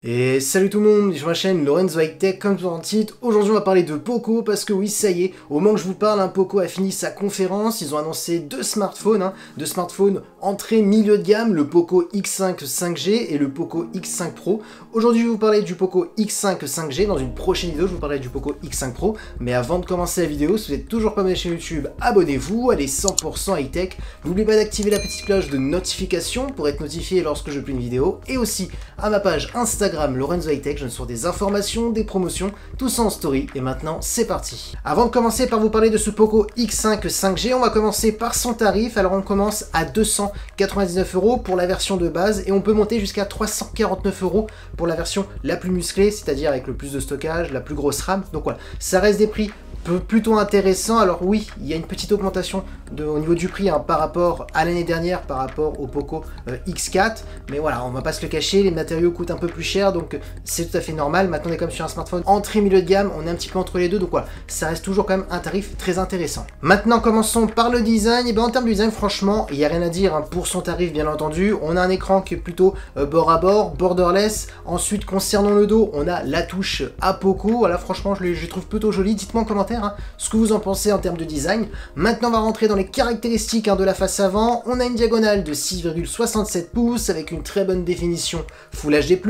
Et salut tout le monde, sur ma chaîne Lorenzo High Tech, comme tout en titre. Aujourd'hui on va parler de Poco, parce que oui, ça y est, au moment que je vous parle, Poco a fini sa conférence. Ils ont annoncé deux smartphones entrée milieu de gamme, le Poco X5 5G et le Poco X5 Pro. Aujourd'hui je vais vous parler du Poco X5 5G, dans une prochaine vidéo je vous parlerai du Poco X5 Pro. Mais avant de commencer la vidéo, si vous n'êtes toujours pas abonné à la chaîne YouTube, abonnez-vous, elle est 100% high tech. N'oubliez pas d'activer la petite cloche de notification pour être notifié lorsque je publie une vidéo, et aussi à ma page Instagram Lorenzo High Tech, je donne sur des informations, des promotions, tout ça en story. Et maintenant c'est parti. Avant de commencer par vous parler de ce Poco X5 5G, on va commencer par son tarif. Alors on commence à 299 € pour la version de base et on peut monter jusqu'à 349 € pour la version la plus musclée, c'est-à-dire avec le plus de stockage, la plus grosse RAM. Donc voilà, ça reste des prix plutôt intéressant. Alors oui, il y a une petite augmentation au niveau du prix par rapport à l'année dernière, par rapport au Poco X4, mais voilà, on va pas se le cacher, les matériaux coûtent un peu plus cher, donc c'est tout à fait normal. Maintenant on est comme sur un smartphone entrée milieu de gamme, on est un petit peu entre les deux, donc voilà, ça reste toujours quand même un tarif très intéressant. Maintenant commençons par le design. Et bien en termes de design, franchement, il n'y a rien à dire pour son tarif, bien entendu. On a un écran qui est plutôt bord à bord, borderless. Ensuite, concernant le dos, on a la touche à Poco. Voilà, franchement, je trouve plutôt joli. Dites-moi en commentaire ce que vous en pensez en termes de design. Maintenant on va rentrer dans les caractéristiques de la face avant. On a une diagonale de 6,67 pouces avec une très bonne définition Full HD+.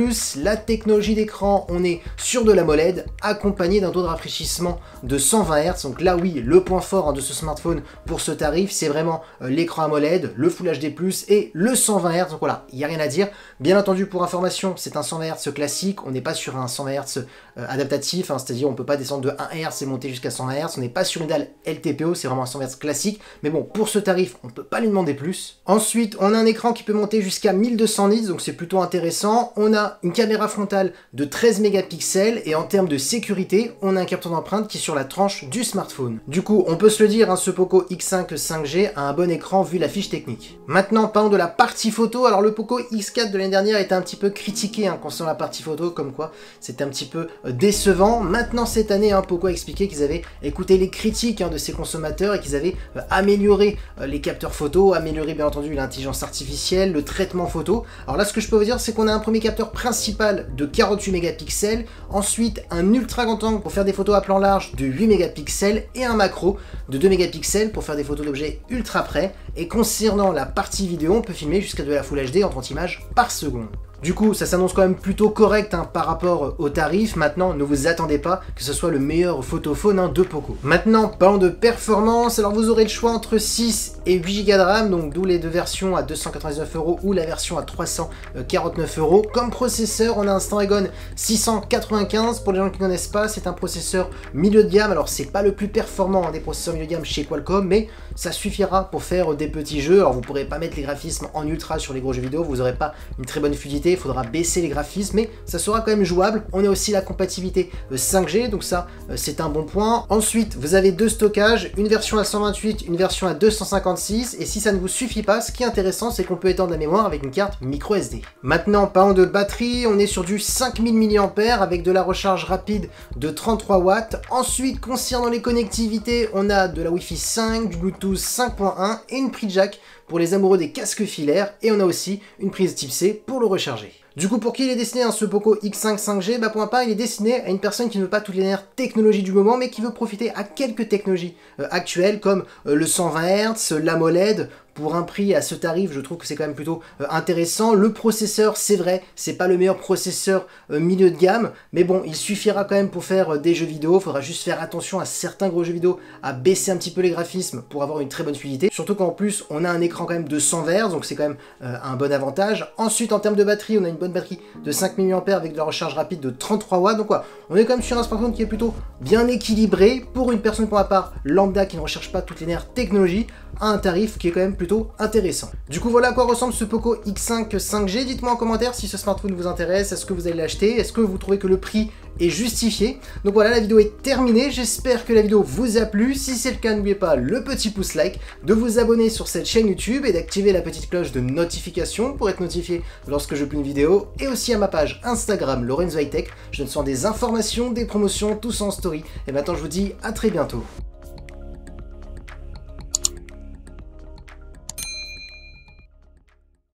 La technologie d'écran, on est sur de l'AMOLED accompagné d'un taux de rafraîchissement de 120 Hz. Donc là oui, le point fort de ce smartphone pour ce tarif, c'est vraiment l'écran AMOLED, le Full HD+, et le 120 Hz. Donc voilà, il n'y a rien à dire. Bien entendu, pour information, c'est un 120 Hz classique, on n'est pas sur un 120 Hz adaptatif, c'est-à-dire on ne peut pas descendre de 1 Hz et monter jusqu'à 120 Hz, on n'est pas sur une dalle LTPO, c'est vraiment un 120 Hz classique, mais bon, pour ce tarif, on ne peut pas lui demander plus. Ensuite, on a un écran qui peut monter jusqu'à 1200 nits, donc c'est plutôt intéressant. On a une caméra frontale de 13 mégapixels, et en termes de sécurité, on a un capteur d'empreinte qui est sur la tranche du smartphone. Du coup, on peut se le dire, ce Poco X5 5G a un bon écran vu la fiche technique. Maintenant, parlons de la partie photo. Alors le Poco X4 de l'année dernière était un petit peu critiqué concernant la partie photo, comme quoi c'était un petit peu décevant. Maintenant cette année, Poco a expliqué qu'ils avaient écouté les critiques de ses consommateurs et qu'ils avaient amélioré les capteurs photo, amélioré bien entendu l'intelligence artificielle, le traitement photo. Alors là, ce que je peux vous dire, c'est qu'on a un premier capteur principal de 48 mégapixels, ensuite un ultra grand angle pour faire des photos à plan large de 8 mégapixels et un macro de 2 mégapixels pour faire des photos d'objets ultra près. Et concernant la partie vidéo, on peut filmer jusqu'à de la Full HD en 30 images par seconde. Du coup, ça s'annonce quand même plutôt correct par rapport au tarif. Maintenant, ne vous attendez pas que ce soit le meilleur photophone de Poco. Maintenant, parlons de performance. Alors vous aurez le choix entre 6 et 8 Go de RAM, donc d'où les deux versions à 299 € ou la version à 349 €. Comme processeur, on a un Snapdragon 695. Pour les gens qui ne connaissent pas, c'est un processeur milieu de gamme. Alors c'est pas le plus performant des processeurs milieu de gamme chez Qualcomm, mais ça suffira pour faire des petits jeux. Alors vous pourrez pas mettre les graphismes en ultra sur les gros jeux vidéo, vous n'aurez pas une très bonne fluidité. Il faudra baisser les graphismes, mais ça sera quand même jouable. On a aussi la compatibilité 5G, donc ça c'est un bon point. Ensuite, vous avez deux stockages, une version à 128, une version à 256, et si ça ne vous suffit pas, ce qui est intéressant, c'est qu'on peut étendre la mémoire avec une carte micro SD. Maintenant, parlons de batterie, on est sur du 5000 mAh avec de la recharge rapide de 33 watts. Ensuite, concernant les connectivités, on a de la Wi-Fi 5, du Bluetooth 5.1 et une prise jack pour les amoureux des casques filaires, et on a aussi une prise type C pour le recharger. Du coup, pour qui il est destiné ce Poco X5 5G? Pour ma part, il est destiné à une personne qui ne veut pas toutes les dernières technologies du moment, mais qui veut profiter à quelques technologies actuelles, comme le 120 Hz, l'AMOLED. Pour un prix à ce tarif, je trouve que c'est quand même plutôt intéressant. Le processeur, c'est vrai, c'est pas le meilleur processeur milieu de gamme, mais bon, il suffira quand même pour faire des jeux vidéo. Il faudra juste faire attention à certains gros jeux vidéo, à baisser un petit peu les graphismes pour avoir une très bonne fluidité. Surtout qu'en plus, on a un écran quand même de 100 Hz, donc c'est quand même un bon avantage. Ensuite, en termes de batterie, on a une bonne batterie de 5000 mAh avec de la recharge rapide de 33 watts. Donc voilà, on est quand même sur un smartphone qui est plutôt bien équilibré pour une personne, pour ma part, lambda, qui ne recherche pas toutes les dernières technologies, à un tarif qui est quand même plutôt intéressant. Du coup, voilà à quoi ressemble ce Poco X5 5G. Dites-moi en commentaire si ce smartphone vous intéresse, est-ce que vous allez l'acheter, est-ce que vous trouvez que le prix est justifié. Donc voilà, la vidéo est terminée, j'espère que la vidéo vous a plu. Si c'est le cas, n'oubliez pas le petit pouce like, de vous abonner sur cette chaîne YouTube et d'activer la petite cloche de notification pour être notifié lorsque je publie une vidéo, et aussi à ma page Instagram Lorenzo High Tech, je donne souvent des informations, des promotions, tout ça en story. Et maintenant je vous dis à très bientôt.